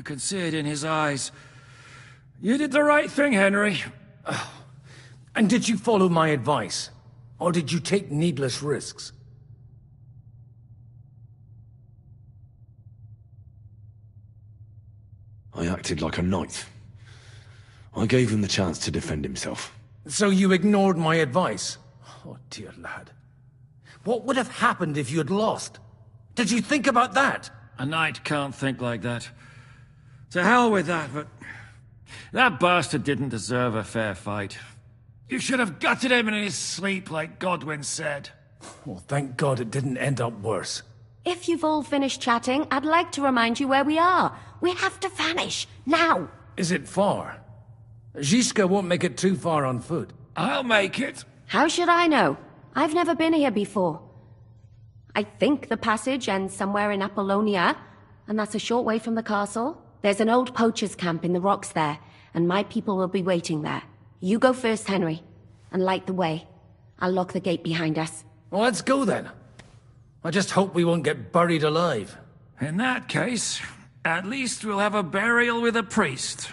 You can see it in his eyes. You did the right thing, Henry. And did you follow my advice? Or did you take needless risks? I acted like a knight. I gave him the chance to defend himself. So you ignored my advice? Oh, dear lad. What would have happened if you had lost? Did you think about that? A knight can't think like that. To hell with that, but... that bastard didn't deserve a fair fight. You should have gutted him in his sleep, like Godwin said. Well, thank God it didn't end up worse. If you've all finished chatting, I'd like to remind you where we are. We have to vanish, now! Is it far? Ziska won't make it too far on foot. I'll make it. How should I know? I've never been here before. I think the passage ends somewhere in Apollonia, and that's a short way from the castle. There's an old poacher's camp in the rocks there, and my people will be waiting there. You go first, Henry, and light the way. I'll lock the gate behind us. Well, let's go then. I just hope we won't get buried alive. In that case, at least we'll have a burial with a priest.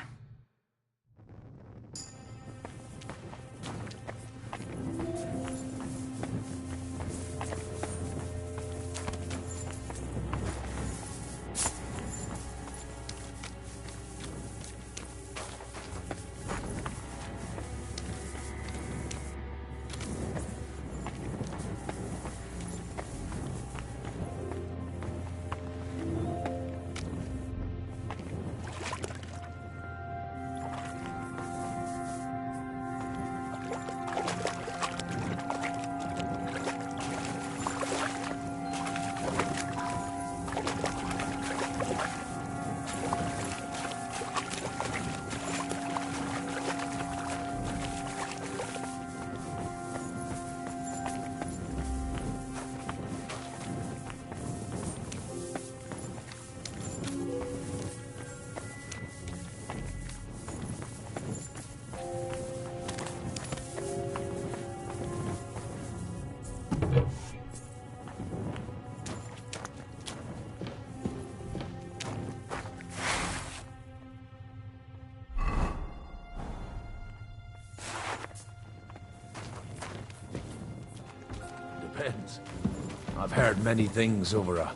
Depends. I've heard many things over a...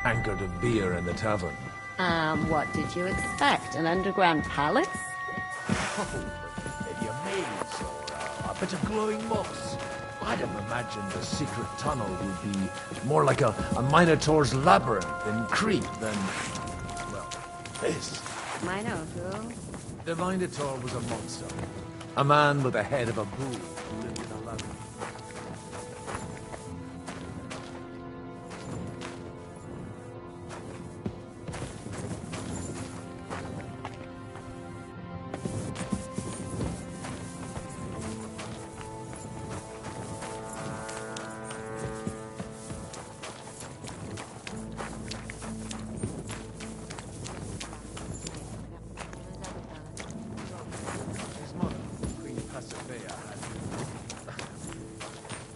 Anchored of beer in the tavern. What did you expect? An underground palace? Maybe a maze or a bit of glowing moss. I'd have imagined the secret tunnel would be more like a Minotaur's labyrinth in Crete than, well, this. Minotaur? The Minotaur was a monster. A man with the head of a bull who lived in a labyrinth.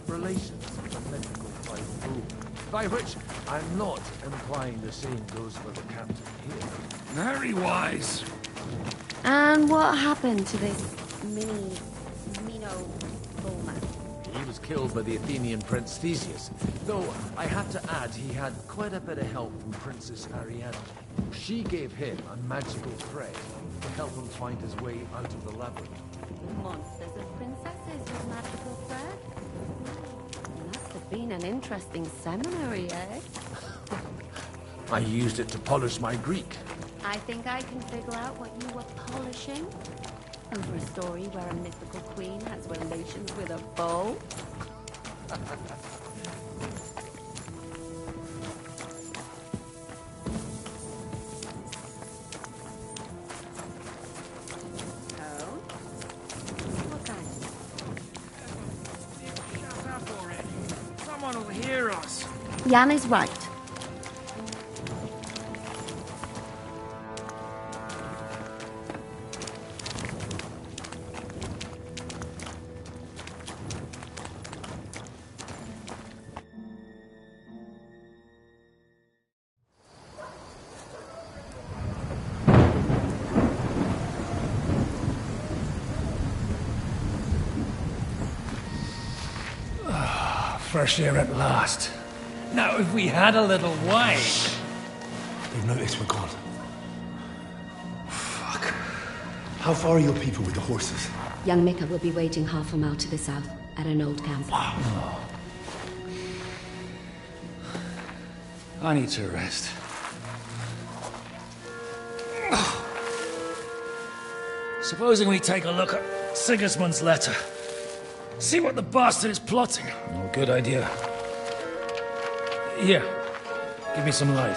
Relations with a mythical white bull. By which, I'm not implying the same goes for the captain here. Very wise. And what happened to this Mino bullman? He was killed by the Athenian Prince Theseus, though I have to add he had quite a bit of help from Princess Ariadne. She gave him a magical thread to help him find his way out of the labyrinth. Monsters and princesses with magical thread? Must have been an interesting seminary, eh? I used it to polish my Greek. I think I can figure out what you were polishing. Over a story where a mythical queen has relations with a bull? Oh? What kind? Shut up already. Someone will hear us. Jan is right. fresh air at last. Now, if we had a little wine... They've noticed we're gone. Fuck. How far are your people with the horses? Young Mika will be waiting half a mile to the south, at an old camp. I need to rest. Supposing we take a look at Sigismund's letter. See what the bastard is plotting. Oh, good idea. Here, give me some light.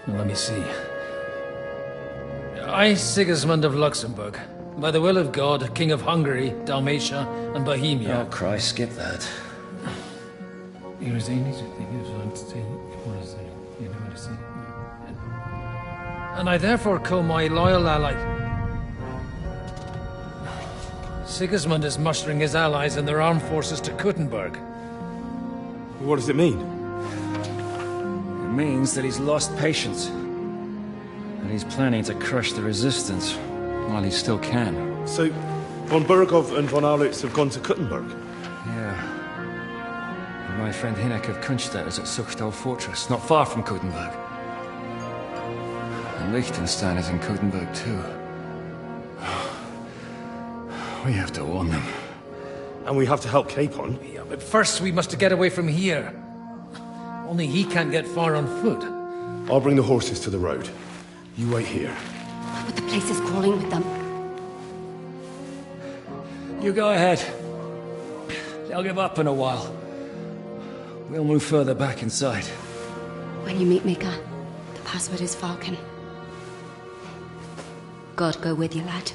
Now, let me see. I, Sigismund of Luxembourg, by the will of God, King of Hungary, Dalmatia, and Bohemia. Oh, Christ, skip that. And I therefore call my loyal ally... Sigismund is mustering his allies and their armed forces to Kuttenberg. What does it mean? It means that he's lost patience. And he's planning to crush the resistance while he still can. So, von Burgov and von Aulitz have gone to Kuttenberg? Yeah. And my friend Hinek of Kunstadt is at Suchtal Fortress, not far from Kuttenberg. And Liechtenstein is in Kuttenberg too. We have to warn them. And we have to help Capon? Yeah, but first we must get away from here. Only he can't get far on foot. I'll bring the horses to the road. You wait here. But the place is crawling with them. You go ahead. They'll give up in a while. We'll move further back inside. When you meet Mika, the password is Falcon. God go with you, lad.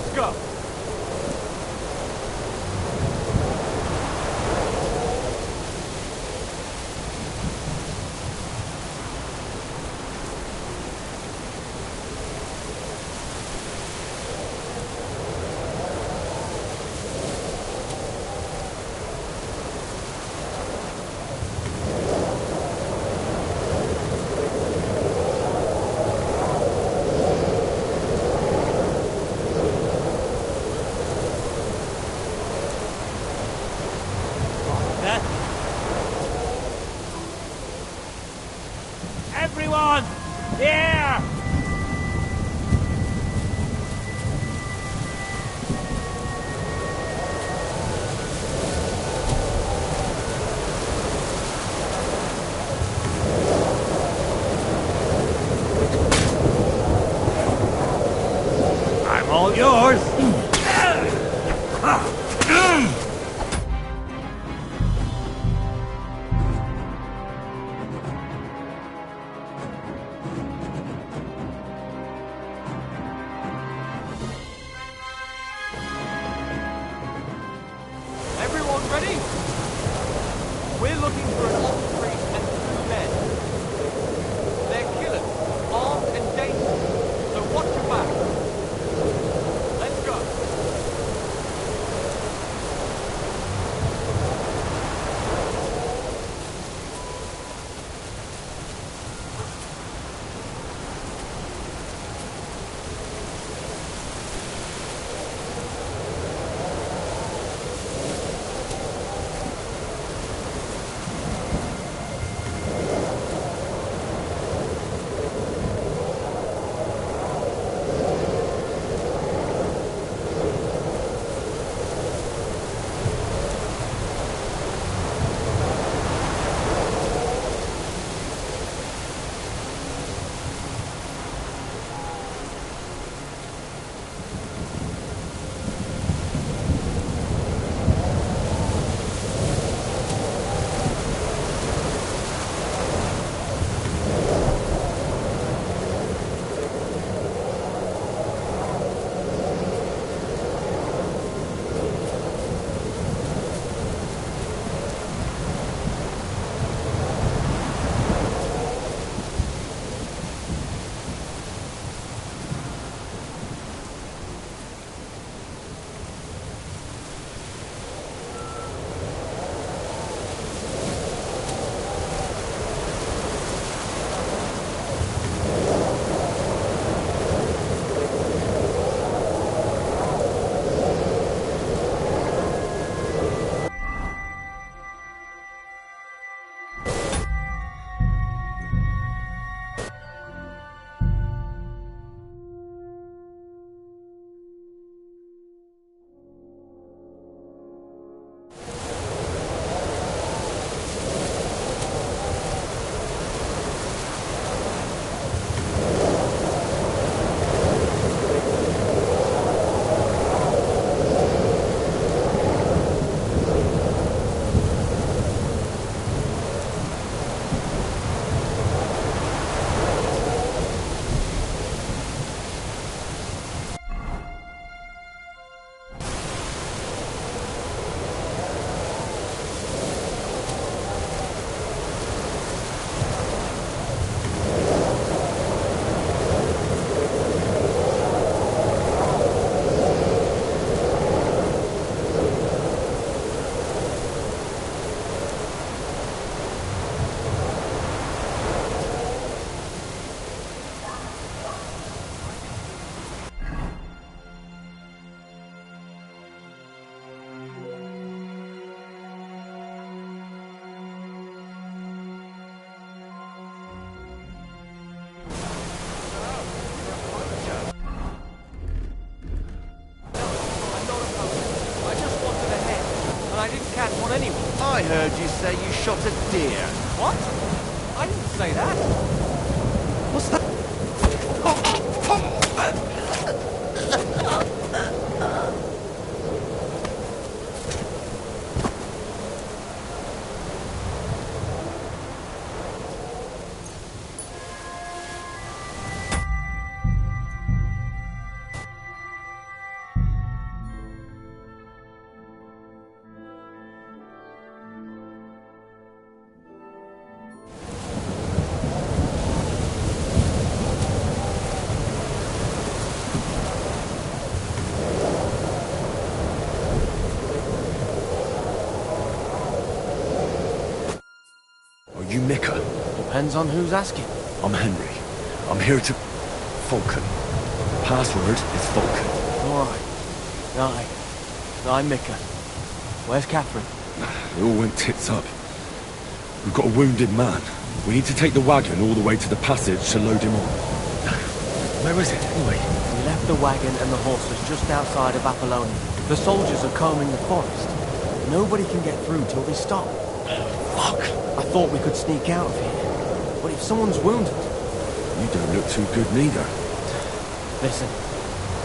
Let's go! Everyone! Here! I'm all yours! Everyone ready? We're looking for an old priest and 2 men. They're killers, armed and dangerous, so watch your back. Let's go. I heard you say you shot a deer. What? I didn't say that. What's that? Micah. Depends on who's asking. I'm Henry. I'm here to... Falcon. Password is Falcon. Alright. I'm Micah. Where's Catherine? It all went tits up. We've got a wounded man. We need to take the wagon all the way to the passage to load him on. Where is it, anyway? We left the wagon and the horses just outside of Apollonia. The soldiers are combing the forest. Nobody can get through till they stop. Fuck! I thought we could sneak out of here. But if someone's wounded... You don't look too good neither. Listen,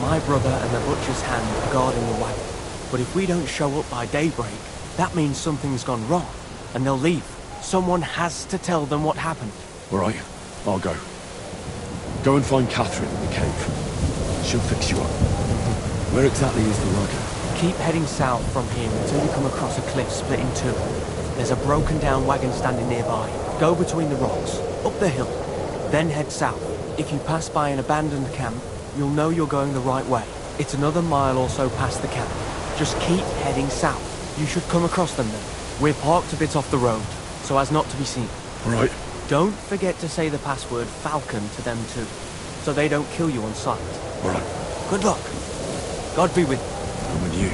my brother and the butcher's hand are guarding the wagon. But if we don't show up by daybreak, that means something's gone wrong. And they'll leave. Someone has to tell them what happened. All right, I'll go. Go and find Catherine in the cave. She'll fix you up. Where exactly is the wagon? Keep heading south from here until you come across a cliff split in two. There's a broken down wagon standing nearby. Go between the rocks, up the hill, then head south. If you pass by an abandoned camp, you'll know you're going the right way. It's another mile or so past the camp. Just keep heading south. You should come across them then. We're parked a bit off the road, so as not to be seen. All right. Don't forget to say the password Falcon to them too, so they don't kill you on sight. All right. Good luck. God be with you. I'm with you.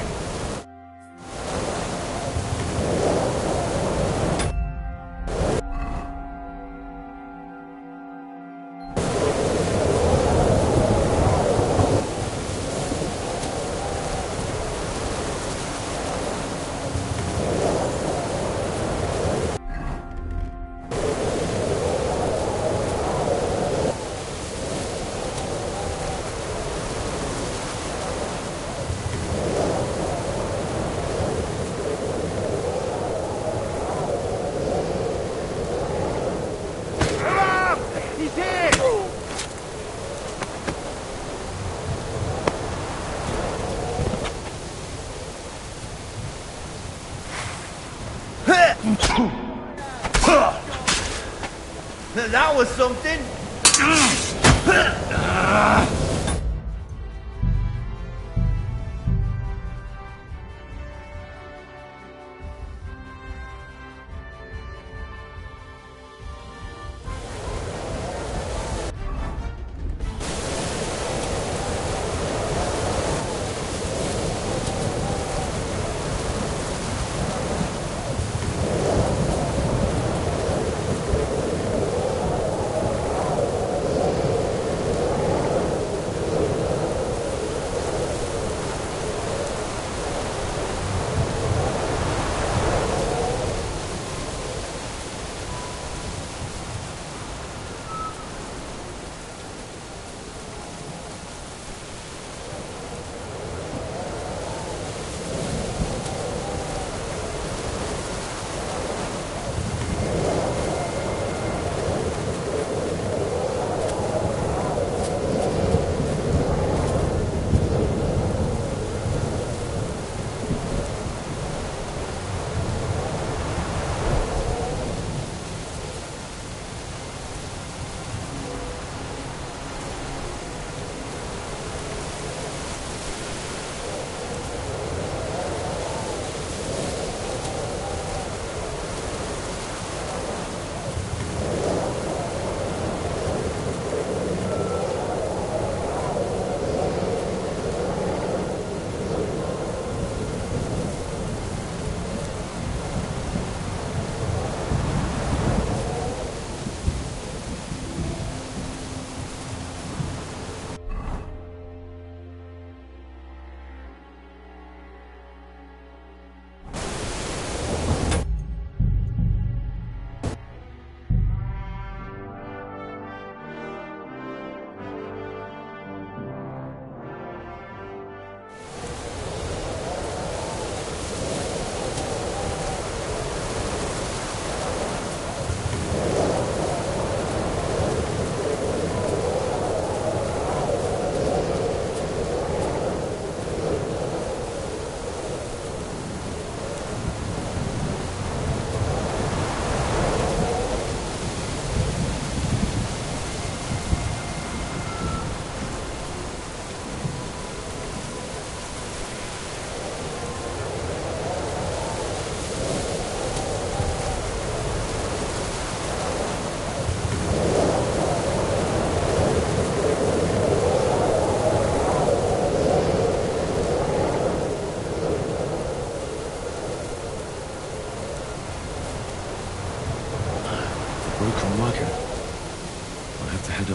That was something.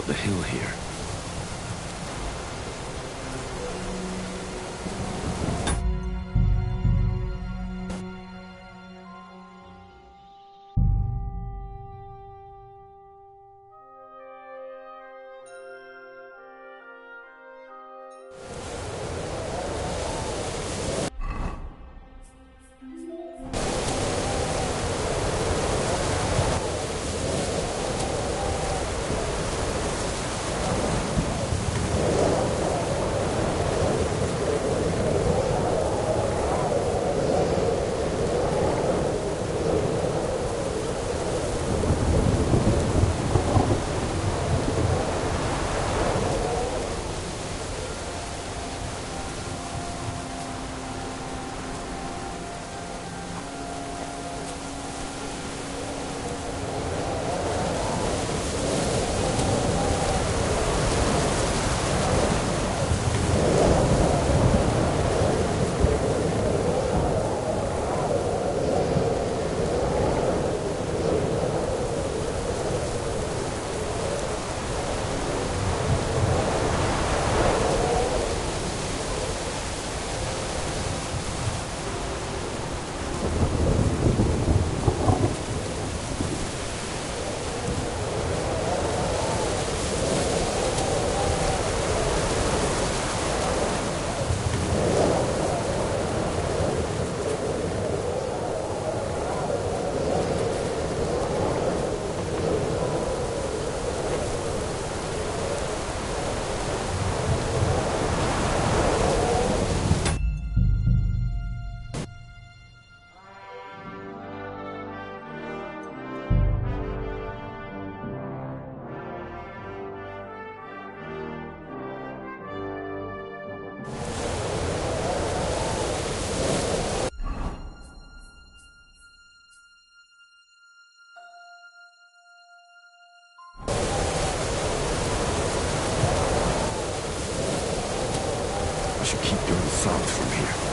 up the hill here. I should keep going south from here.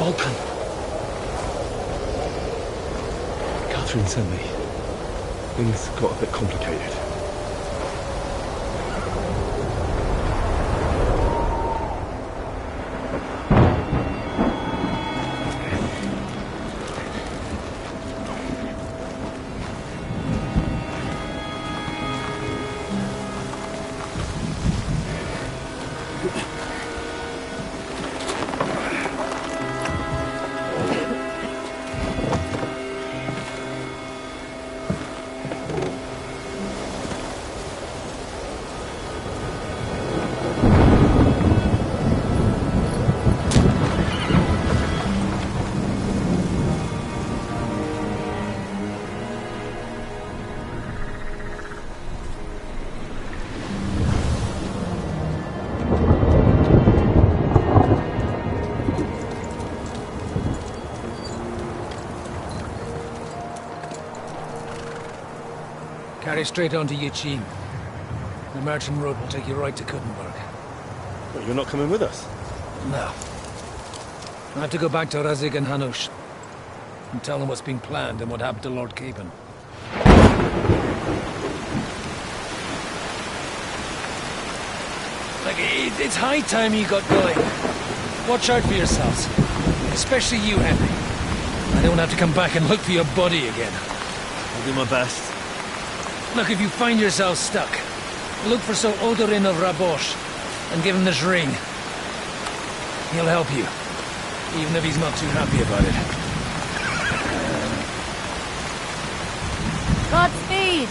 Vulcan. Catherine sent me. Things got a bit complicated. Carry straight on to Yichin. The merchant road will take you right to Kuttenberg. But you're not coming with us? No. I have to go back to Razig and Hanush and tell them what's been planned and what happened to Lord Capen. It's high time you got going. Watch out for yourselves. Especially you, Henry. I don't have to come back and look for your body again. I'll do my best. Look, if you find yourself stuck, look for Sir Odorin of Rabosh and give him this ring. He'll help you, even if he's not too happy about it. Godspeed!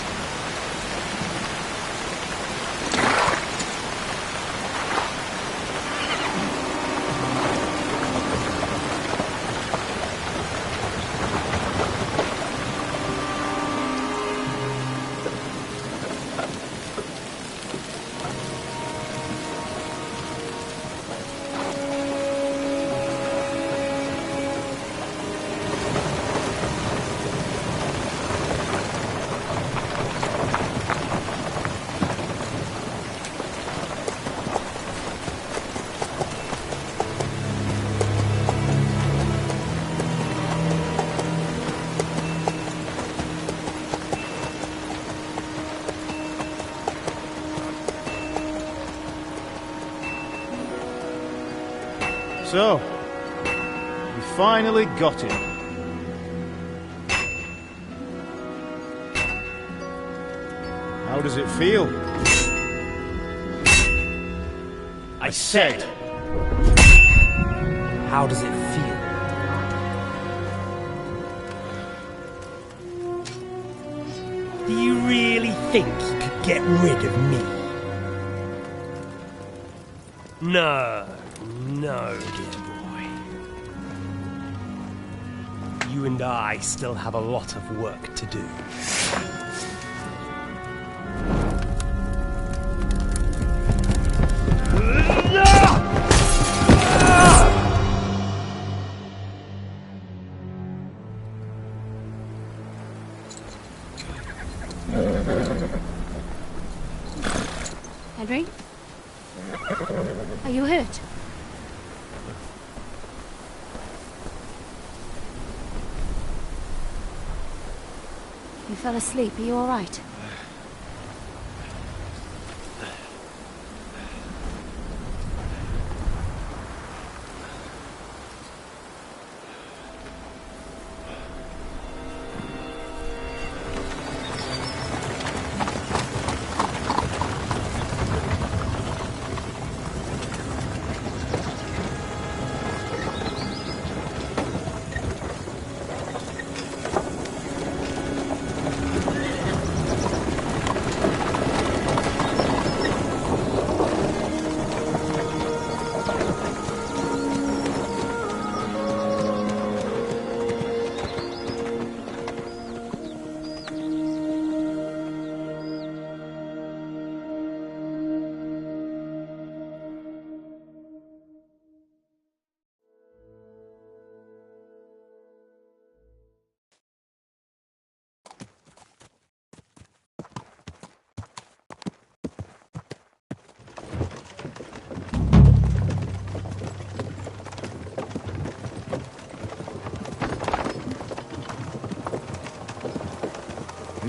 So, we finally got him. How does it feel? I said! How does it feel? Do you really think you could get rid of me? No, no, dear boy. You and I still have a lot of work to do. Henry? Are you hurt? You fell asleep. Are you all right?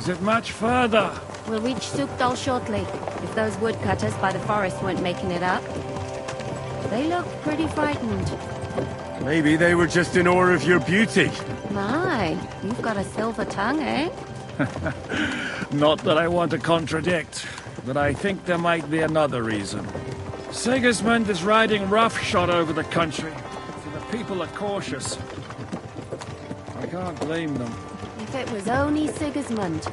Is it much further? We'll reach Sukdal shortly, if those woodcutters by the forest weren't making it up. They look pretty frightened. Maybe they were just in awe of your beauty. My, you've got a silver tongue, eh? Not that I want to contradict, but I think there might be another reason. Sigismund is riding roughshod over the country, so the people are cautious. I can't blame them. If it was only Sigismund.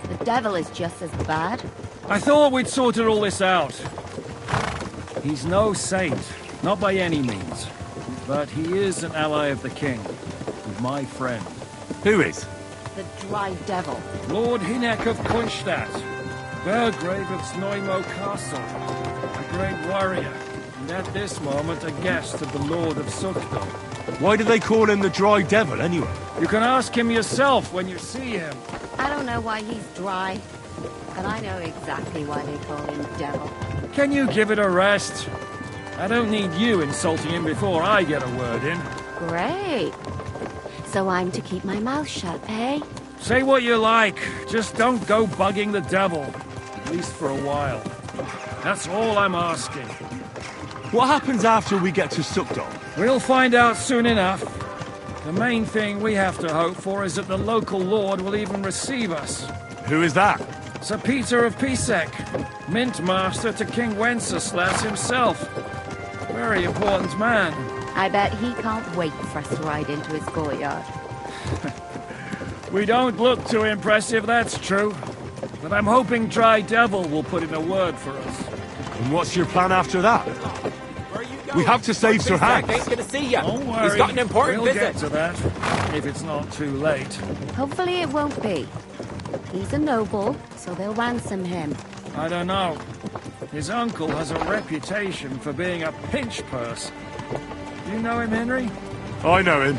The devil is just as bad. I thought we'd sorted all this out. He's no saint, not by any means. But he is an ally of the king, and my friend. Who is? The dry devil. Lord Hinek of Kunstadt, Burgrave of Snoimo Castle, a great warrior, and at this moment a guest of the Lord of Sukdal. Why do they call him the Dry Devil, anyway? You can ask him yourself when you see him. I don't know why he's dry, but I know exactly why they call him devil. Can you give it a rest? I don't need you insulting him before I get a word in. Great. So I'm to keep my mouth shut, eh? Say what you like, just don't go bugging the devil. At least for a while. That's all I'm asking. What happens after we get to Sukdal? We'll find out soon enough. The main thing we have to hope for is that the local lord will even receive us. Who is that? Sir Peter of Pisek, Mint Master to King Wenceslas himself. Very important man. I bet he can't wait for us to ride into his courtyard. We don't look too impressive, that's true. But I'm hoping Dry Devil will put in a word for us. And what's your plan after that? We have to save Sir Hans. Ain't gonna see ya. Don't worry, He's got an important we'll visit. get to that, if it's not too late. Hopefully it won't be. He's a noble, so they'll ransom him. I don't know. His uncle has a reputation for being a pinch purse. Do you know him, Henry? I know him.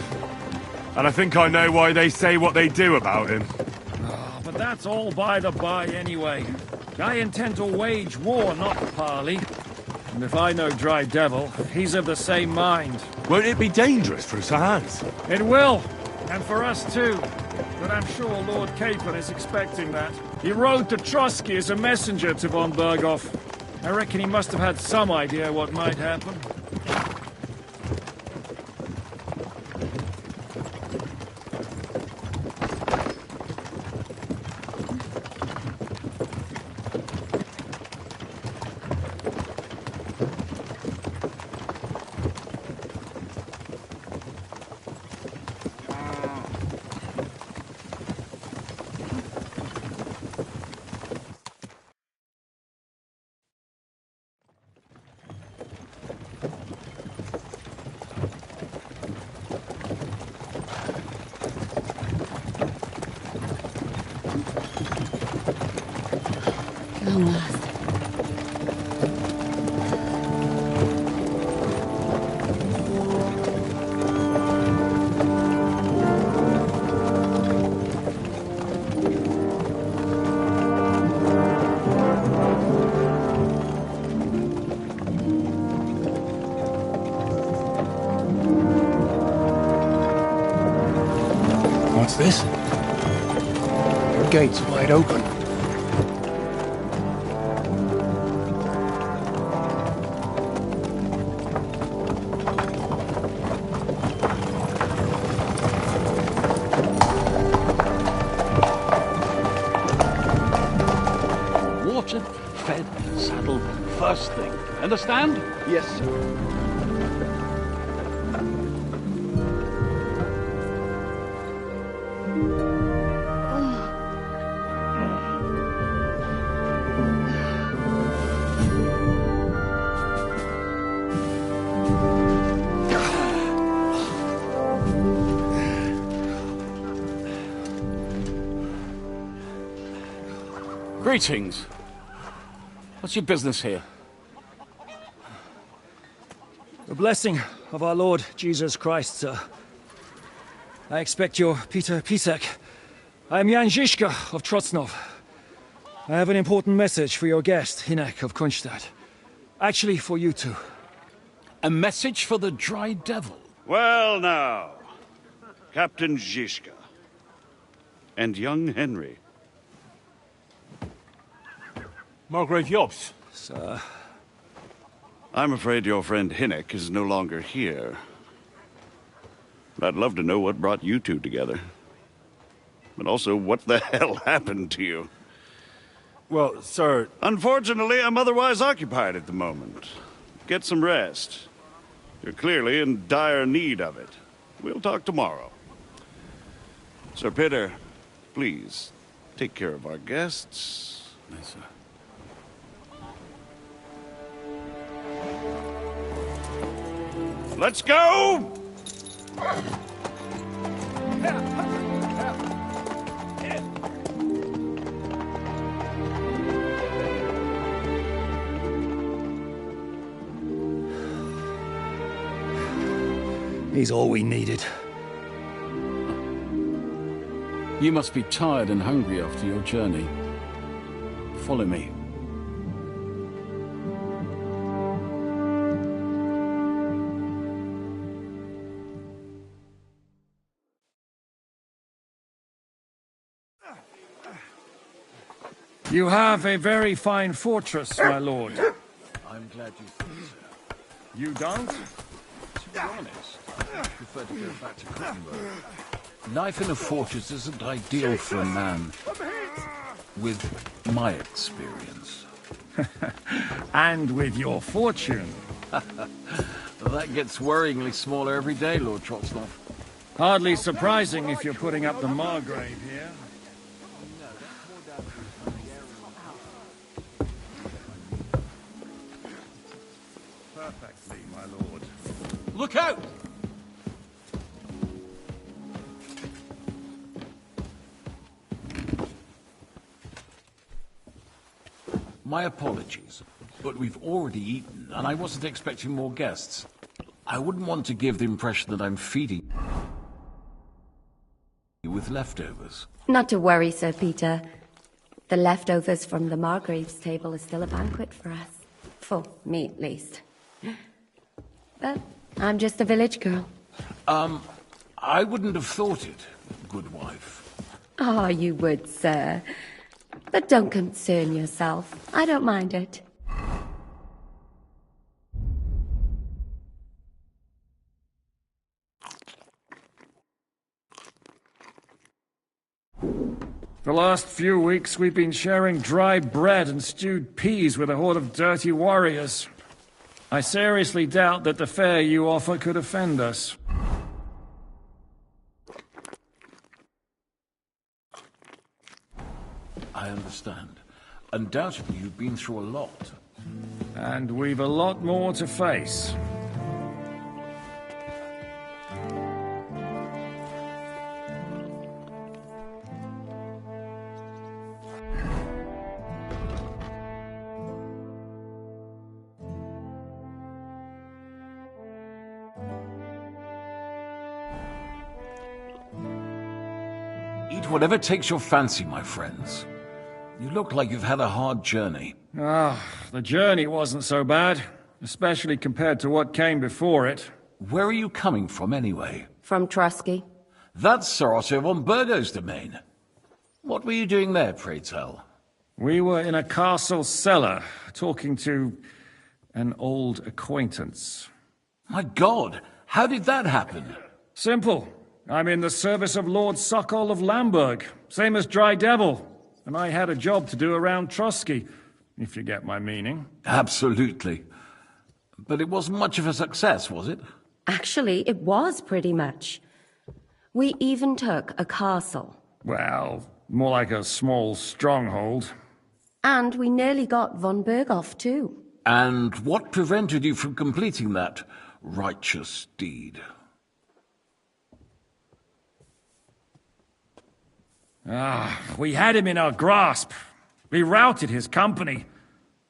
And I think I know why they say what they do about him. Oh, but that's all by the by anyway. I intend to wage war, not parley. And if I know Dry Devil, he's of the same mind. Won't it be dangerous for Sir Hans? It will, and for us too. But I'm sure Lord Capon is expecting that. He rode to Trotsky as a messenger to von Berghoff. I reckon he must have had some idea what might happen. What's this? Your gate's wide open. Water, fed, saddled, first thing. Understand? Yes, sir. Greetings. What's your business here? The blessing of our Lord Jesus Christ, sir. I expect you're Peter Pisek. I am Jan Žižka of Trocnov. I have an important message for your guest, Hinek of Kunstadt. Actually, for you two. A message for the Dry Devil? Well now, Captain Žižka. And young Henry. Margrave Jobst. Sir. I'm afraid your friend Hinnock is no longer here. But I'd love to know what brought you two together. But also, what the hell happened to you? Well, sir... Unfortunately, I'm otherwise occupied at the moment. Get some rest. You're clearly in dire need of it. We'll talk tomorrow. Sir Peter, please, take care of our guests. Yes, sir. Let's go! He's all we needed. You must be tired and hungry after your journey. Follow me. You have a very fine fortress, my lord. I'm glad you think so. You don't? To be honest, I prefer to go back to Cottonwood. Life in a fortress isn't ideal for a man with my experience. And with your fortune. That gets worryingly smaller every day, Lord Trotsnov. Hardly surprising if you're putting up the Margrave here. Perfectly, my lord. Look out! My apologies, but we've already eaten, and I wasn't expecting more guests. I wouldn't want to give the impression that I'm feeding you with leftovers. Not to worry, Sir Peter. The leftovers from the Margrave's table are still a banquet for us. For me, at least. But I'm just a village girl. I wouldn't have thought it, good wife. Ah, you would, sir. But don't concern yourself. I don't mind it. The last few weeks we've been sharing dry bread and stewed peas with a horde of dirty warriors. I seriously doubt that the fare you offer could offend us. I understand. Undoubtedly, you've been through a lot. And we've a lot more to face. Eat whatever takes your fancy, my friends. You look like you've had a hard journey. The journey wasn't so bad, especially compared to what came before it. Where are you coming from, anyway? From Trusky. That's Sir Otto von Burgo's domain. What were you doing there, pray tell? We were in a castle cellar, talking to an old acquaintance. My God, how did that happen? Simple. I'm in the service of Lord Sokol of Lamberg, same as Dry Devil, and I had a job to do around Trusky, if you get my meaning. Absolutely. But it wasn't much of a success, was it? Actually, it was pretty much. We even took a castle. Well, more like a small stronghold. And we nearly got von Berghoff, too. And what prevented you from completing that righteous deed? We had him in our grasp. We routed his company.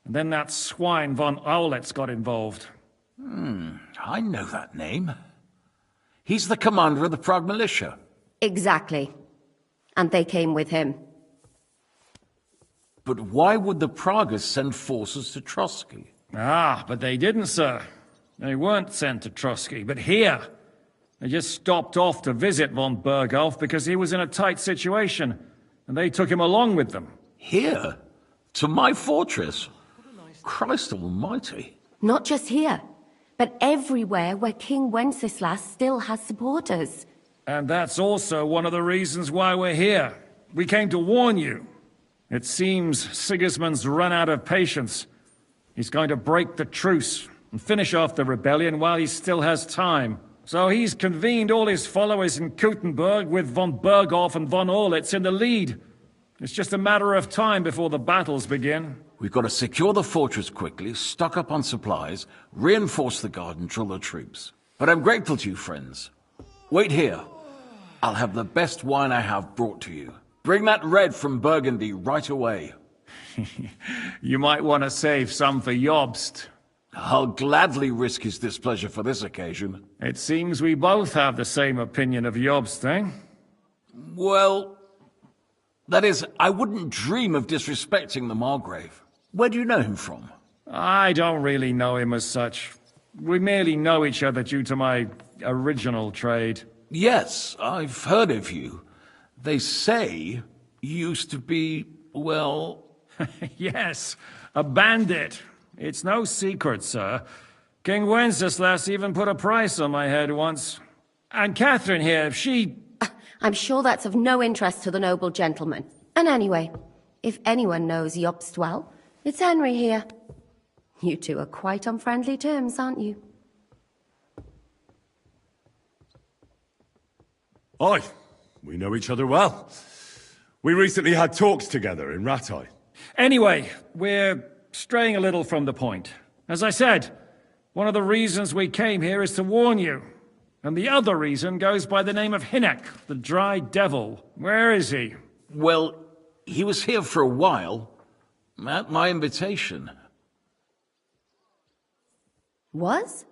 And then that swine von Aulets got involved. I know that name. He's the commander of the Prague militia. Exactly. And they came with him. But why would the Praguers send forces to Trusky? But they didn't, sir. They weren't sent to Trusky, but here. They just stopped off to visit von Berghoff because he was in a tight situation, and they took him along with them. Here? To my fortress? Christ almighty. Not just here, but everywhere where King Wenceslas still has supporters. And that's also one of the reasons why we're here. We came to warn you. It seems Sigismund's run out of patience. He's going to break the truce and finish off the rebellion while he still has time. So he's convened all his followers in Kuttenberg with von Berghoff and von Orlitz in the lead. It's just a matter of time before the battles begin. We've got to secure the fortress quickly, stock up on supplies, reinforce the guard and drill the troops. But I'm grateful to you, friends. Wait here. I'll have the best wine I have brought to you. Bring that red from Burgundy right away. You might want to save some for Jobst. I'll gladly risk his displeasure for this occasion. It seems we both have the same opinion of Jobst, eh? Well, that is, I wouldn't dream of disrespecting the Margrave. Where do you know him from? I don't really know him as such. We merely know each other due to my original trade. Yes, I've heard of you. They say you used to be, well... Yes, a bandit. It's no secret, sir. King Wenceslas even put a price on my head once. And Catherine here, she... I'm sure that's of no interest to the noble gentleman. And anyway, if anyone knows Jobst well, it's Henry here. You two are quite on friendly terms, aren't you? Aye, we know each other well. We recently had talks together in Rattay. Anyway, we're straying a little from the point. As I said, one of the reasons we came here is to warn you. And the other reason goes by the name of Hynek, the Dry Devil. Where is he? Well, he was here for a while, at my invitation. Was?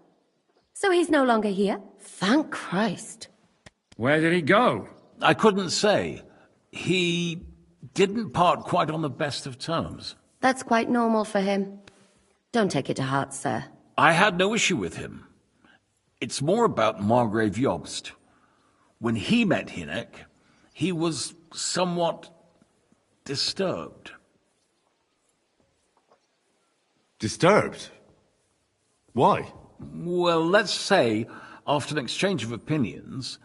So he's no longer here? Thank Christ. Where did he go? I couldn't say. He didn't part quite on the best of terms. That's quite normal for him. Don't take it to heart, sir. I had no issue with him. It's more about Margrave Jobst. When he met Hynek, he was somewhat disturbed. Disturbed? Why? Well, let's say, after an exchange of opinions,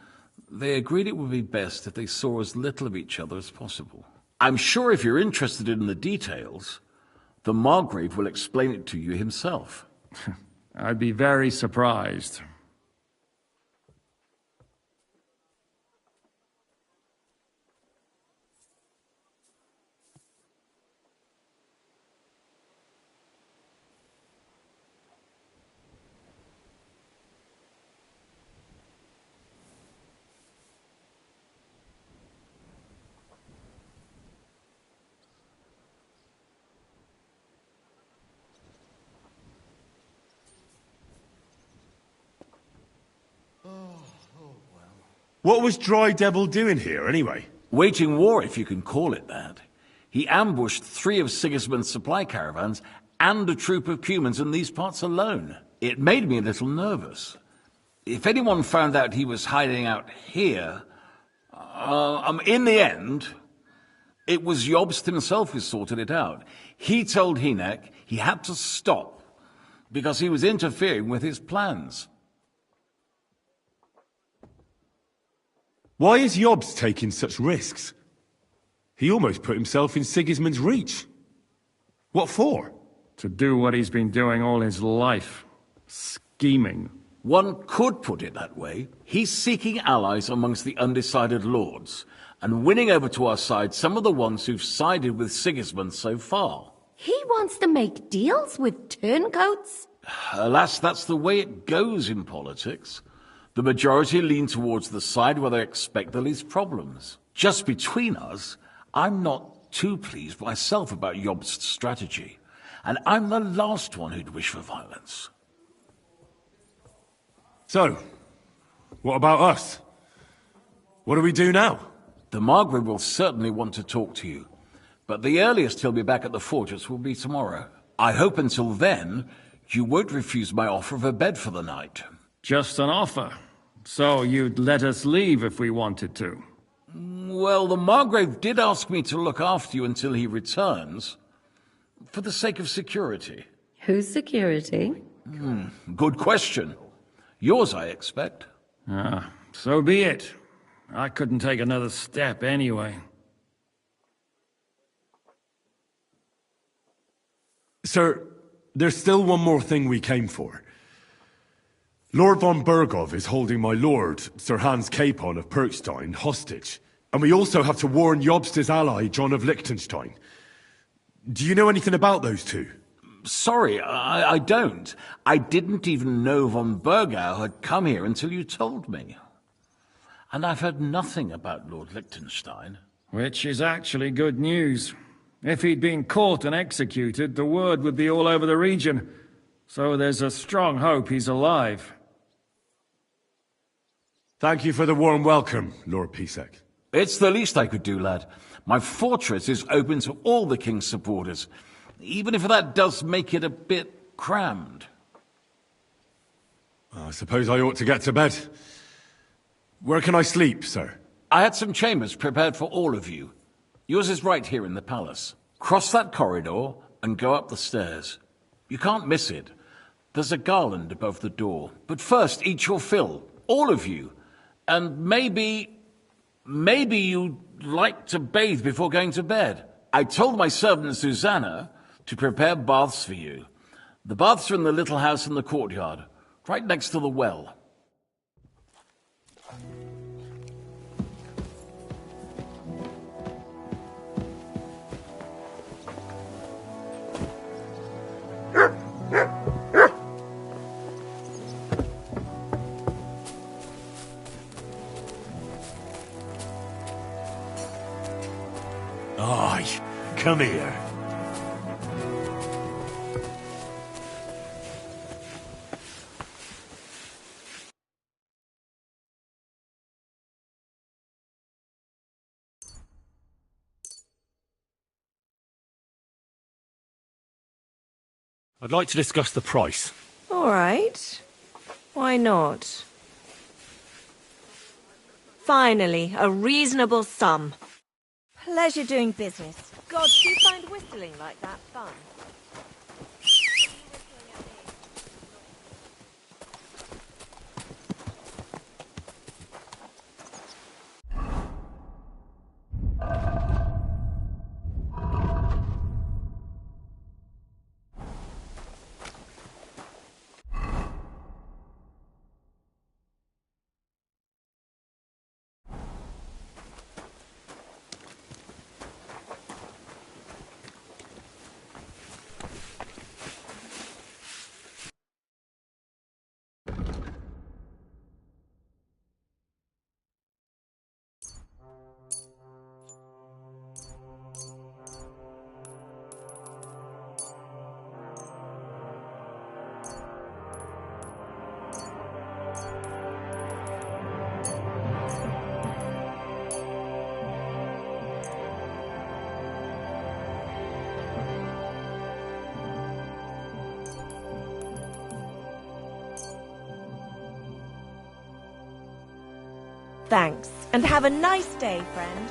they agreed it would be best if they saw as little of each other as possible. I'm sure if you're interested in the details, the Margrave will explain it to you himself. I'd be very surprised. What was Dry Devil doing here, anyway? Waging war, if you can call it that. He ambushed 3 of Sigismund's supply caravans and a troop of Cumans in these parts alone. It made me a little nervous. If anyone found out he was hiding out here... in the end, it was Jobst himself who sorted it out. He told Hynek he had to stop because he was interfering with his plans. Why is Jobst taking such risks? He almost put himself in Sigismund's reach. What for? To do what he's been doing all his life. Scheming. One could put it that way. He's seeking allies amongst the undecided lords, and winning over to our side some of the ones who've sided with Sigismund so far. He wants to make deals with turncoats? Alas, that's the way it goes in politics. The majority lean towards the side where they expect the least problems. Just between us, I'm not too pleased myself about Jobst's strategy, and I'm the last one who'd wish for violence. So, what about us? What do we do now? The Margrave will certainly want to talk to you, but the earliest he'll be back at the fortress will be tomorrow. I hope until then, you won't refuse my offer of a bed for the night. Just an offer. So you'd let us leave if we wanted to? Well, the Margrave did ask me to look after you until he returns. For the sake of security. Whose security? Good question. Yours, I expect. Ah, so be it. I couldn't take another step anyway. Sir, there's still one more thing we came for. Lord von Bergov is holding my lord, Sir Hans Capon of Perkstein, hostage. And we also have to warn Jobst's ally, John of Liechtenstein. Do you know anything about those two? Sorry, I don't. I didn't even know von Bergau had come here until you told me. And I've heard nothing about Lord Liechtenstein. Which is actually good news. If he'd been caught and executed, the word would be all over the region. So there's a strong hope he's alive. Thank you for the warm welcome, Lord Pisek. It's the least I could do, lad. My fortress is open to all the king's supporters, even if that does make it a bit crammed. I suppose I ought to get to bed. Where can I sleep, sir? I had some chambers prepared for all of you. Yours is right here in the palace. Cross that corridor and go up the stairs. You can't miss it. There's a garland above the door. But first, eat your fill. All of you. And maybe you'd like to bathe before going to bed. I told my servant Susanna to prepare baths for you. The baths are in the little house in the courtyard, right next to the well. Aye, come here. I'd like to discuss the price. All right. Why not? Finally, a reasonable sum. Pleasure doing business. God, do you find whistling like that fun? Thanks, and have a nice day, friend.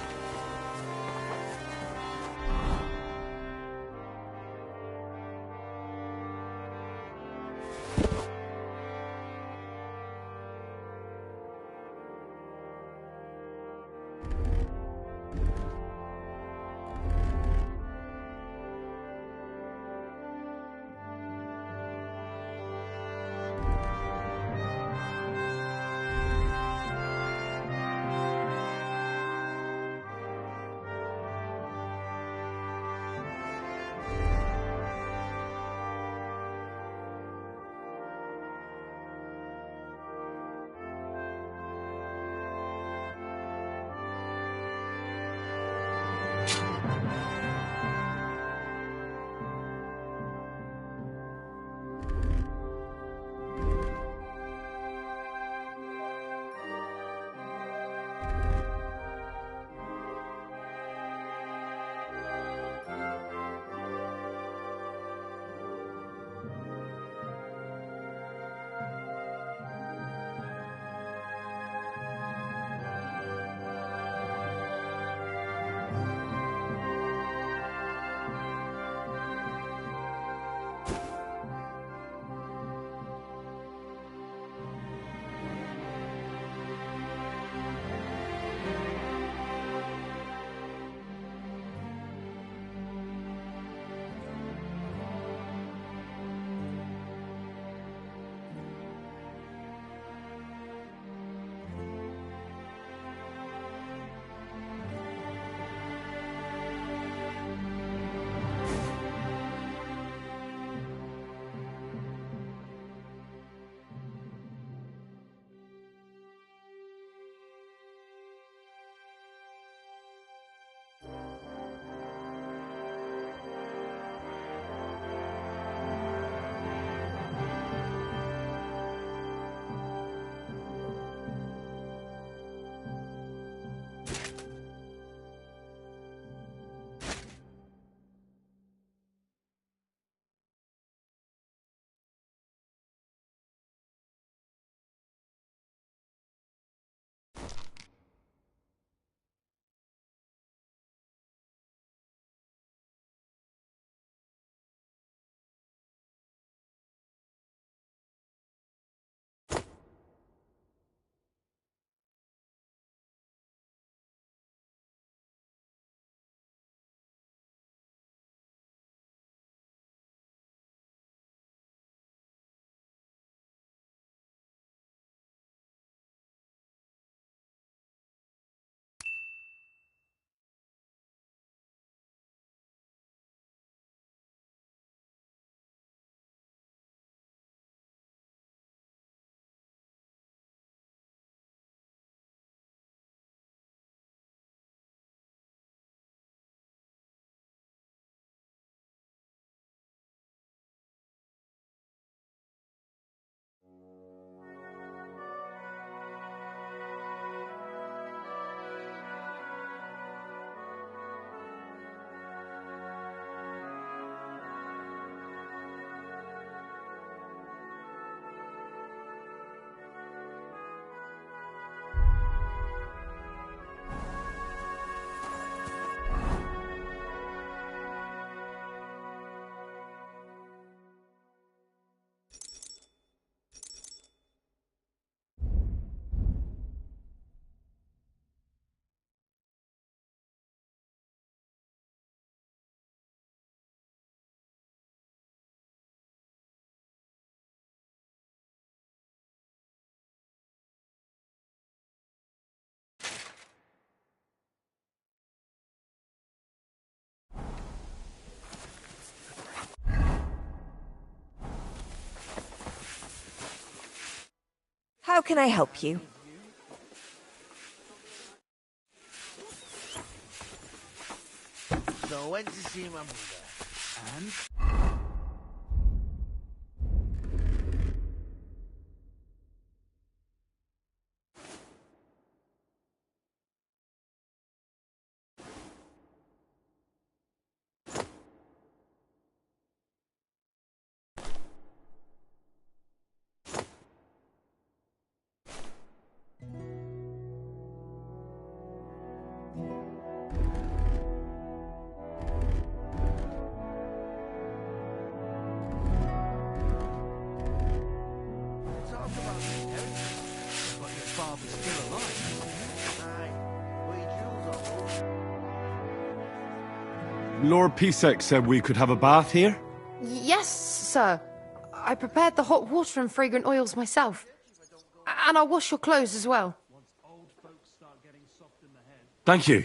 How can I help you? So I went to see my mother. And? Lord Pisek said we could have a bath here? Yes, sir. I prepared the hot water and fragrant oils myself. And I'll wash your clothes as well. Thank you.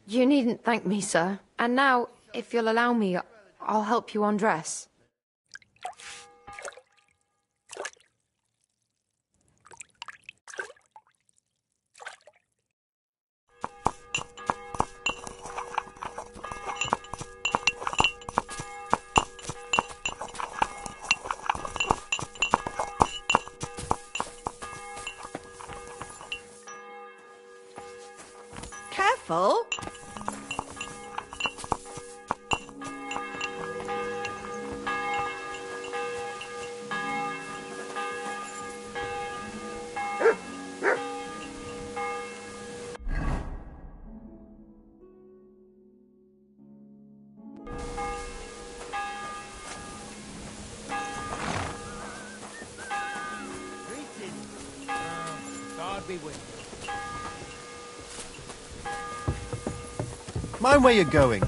You needn't thank me, sir. And now, if you'll allow me, I'll help you undress. Careful. God be with you. Mind where you're going.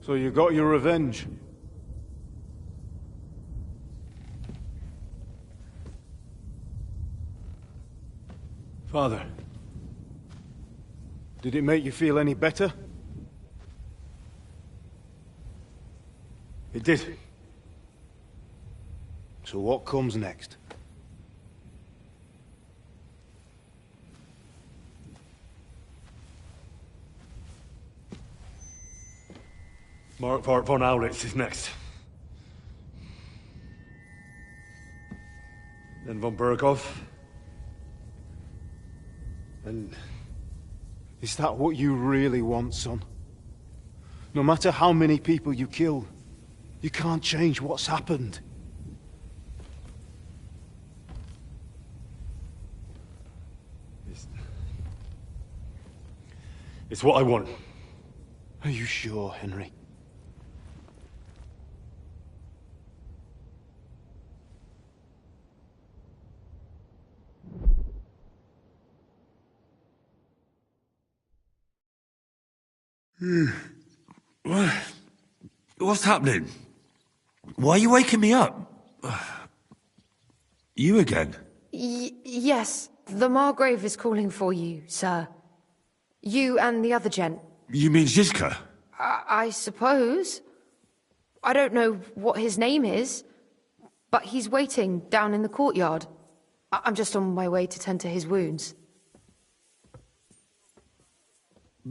So you got your revenge? Father, did it make you feel any better? It did. So what comes next? Mark von Aulitz is next. Then von Burgov. And is that what you really want, son? No matter how many people you kill, you can't change what's happened. It's what I want. Are you sure, Henry? What's happening? Why are you waking me up? You again? Yes, the Margrave is calling for you, sir. You and the other gent. You mean Zizka? I suppose. I don't know what his name is, but he's waiting down in the courtyard. I'm just on my way to tend to his wounds.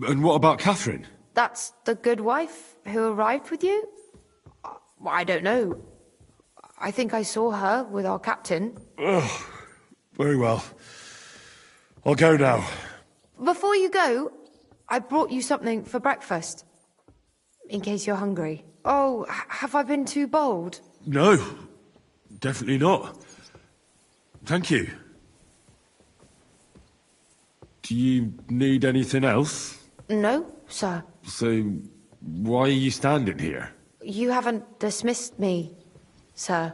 And what about Catherine? That's the good wife who arrived with you? I don't know. I think I saw her with our captain. Oh, very well. I'll go now. Before you go, I brought you something for breakfast. In case you're hungry. Oh, have I been too bold? No, definitely not. Thank you. Do you need anything else? No, sir. So, why are you standing here? You haven't dismissed me, sir.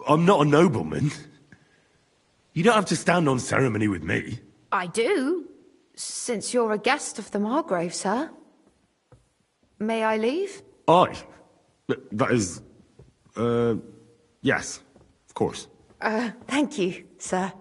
I'm not a nobleman. You don't have to stand on ceremony with me. I do, since you're a guest of the Margrave, sir. May I leave? That is... yes, of course. Thank you, sir.